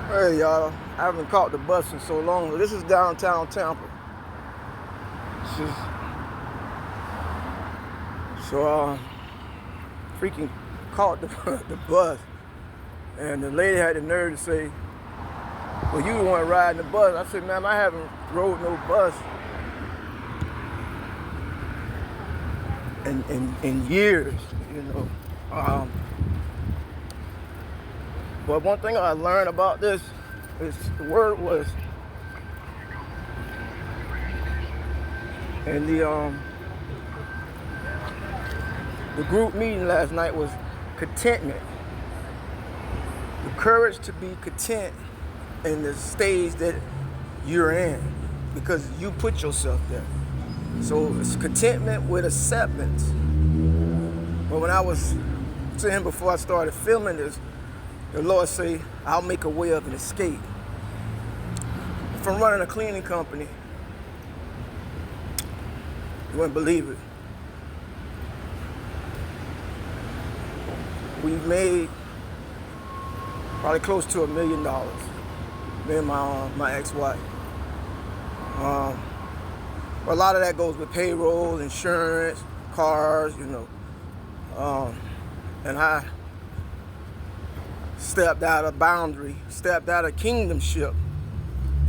Hey y'all, I haven't caught the bus in so long. This is downtown Tampa. This is, so freaking caught the, the bus, and the lady had the nerve to say, "Well, you the one riding the bus." I said, "Ma'am, I haven't rode no bus in years, you know." But one thing I learned about this is the word was in the group meeting last night was contentment. The courage to be content in the stage that you're in because you put yourself there. So it's contentment with acceptance. But when I was saying before I started filming this, the Lord say, I'll make a way of an escape. From running a cleaning company, you wouldn't believe it. We've made probably close to $1 million. Me and my ex-wife. A lot of that goes with payroll, insurance, cars, you know. And I stepped out of boundary, stepped out of kingdomship,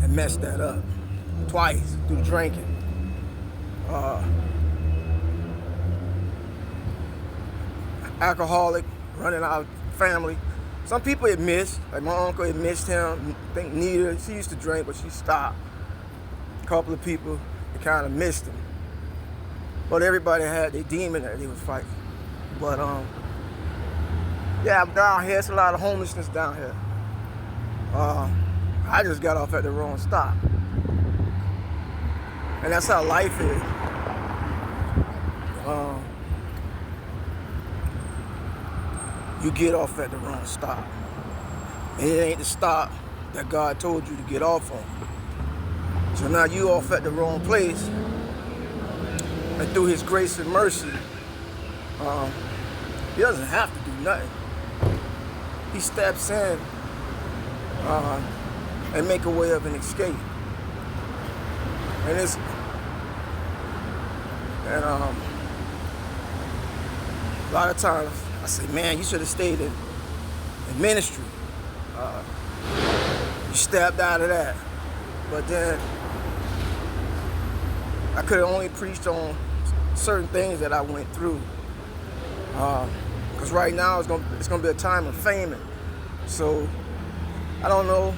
and messed that up twice through drinking. Alcoholic, running our family. Some people had missed, like my uncle had missed him. I think Nita, she used to drink, but she stopped. A couple of people that kind of missed him. But everybody had their demon that they was fighting. But yeah, I'm down here. It's a lot of homelessness down here. I just got off at the wrong stop. And that's how life is. You get off at the wrong stop. And it ain't the stop that God told you to get off on. So now you off at the wrong place. And through his grace and mercy, he doesn't have to do nothing. He steps in and make a way of an escape. And a lot of times I say, man, you should have stayed in ministry. You stepped out of that. But then I could have only preached on certain things that I went through. Because right now it's gonna be a time of famine. So I don't know,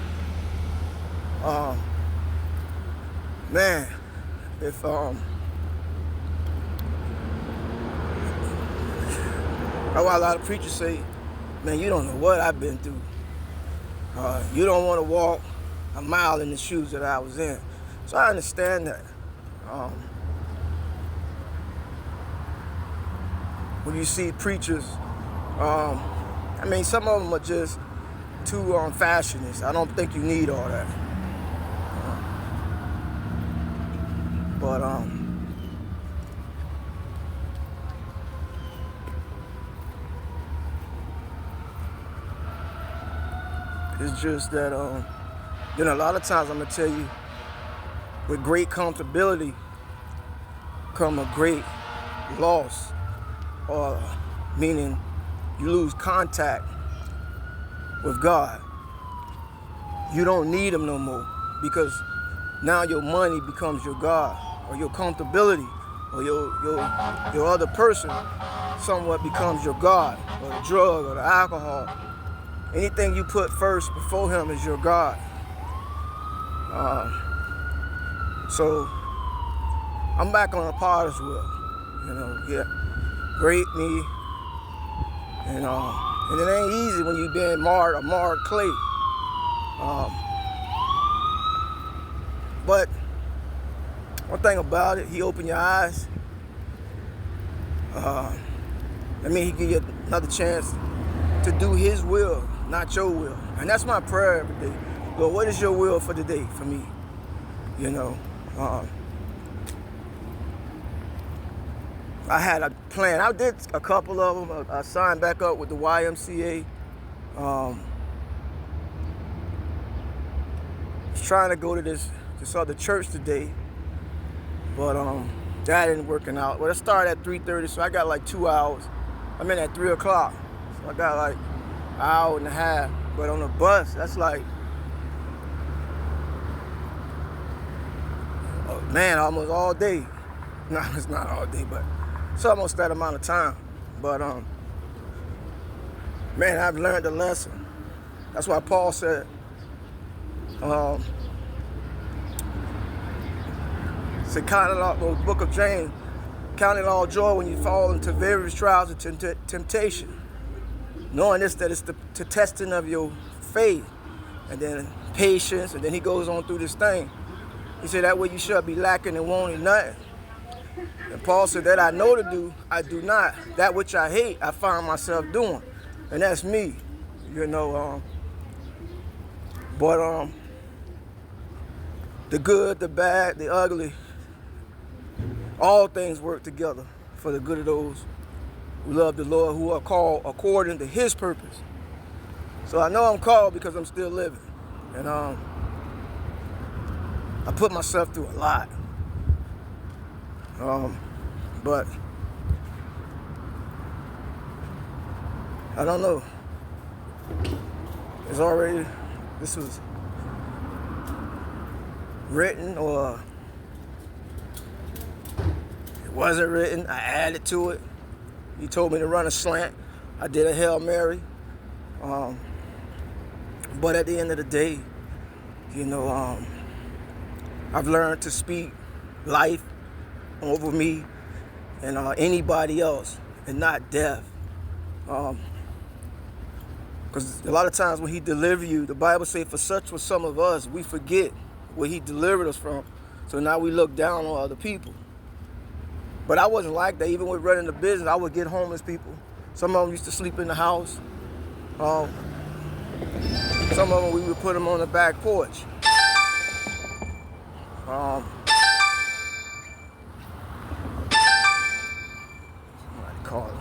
man, if that's why a lot of preachers say, man, you don't know what I've been through. You don't want to walk a mile in the shoes that I was in. So I understand that. When you see preachers, I mean, some of them are just too fashionist. I don't think you need all that. But it's just that, then a lot of times I'm gonna tell you, with great comfortability come a great loss, or meaning you lose contact with God. You don't need him no more because now your money becomes your God, or your comfortability, or your other person somewhat becomes your God, or the drug or the alcohol. Anything you put first before him is your God. So I'm back on the potter's wheel. You know, yeah, break me. And it ain't easy when you being marred clay. But one thing about it, he opened your eyes. I mean, he give you another chance to do his will, not your will. And that's my prayer every day. Lord, what is your will for today for me? You know, I had a plan. I did a couple of them. I signed back up with the YMCA. trying to go to this other church today, but that ain't working out. Well, it started at 3:30, so I got like 2 hours. I'm in at 3 o'clock, so I got like an hour and a half. But on the bus, that's like, oh, man, almost all day. No, it's not all day, but it's almost that amount of time. But man, I've learned a lesson. That's why Paul said, count it all, the book of James, count it all joy when you fall into various trials and temptation, knowing this, that it's the testing of your faith, and then patience, and then he goes on through this thing. He said that way you shall be lacking and wanting nothing. And Paul said that I know to do, I do not. That which I hate, I find myself doing. And that's me, you know. But the good, the bad, the ugly, all things work together for the good of those who love the Lord, who are called according to his purpose. So I know I'm called because I'm still living. And I put myself through a lot. But I don't know. It's already, this was written, or it wasn't written. I added to it. He told me to run a slant. I did a Hail Mary. But at the end of the day, you know, I've learned to speak life over me and anybody else, and not death. Because a lot of times when he delivers you, the Bible says, for such was some of us, we forget where he delivered us from. So now we look down on other people. But I wasn't like that. Even with running the business, I would get homeless people. Some of them used to sleep in the house. Some of them, we would put them on the back porch. Somebody called.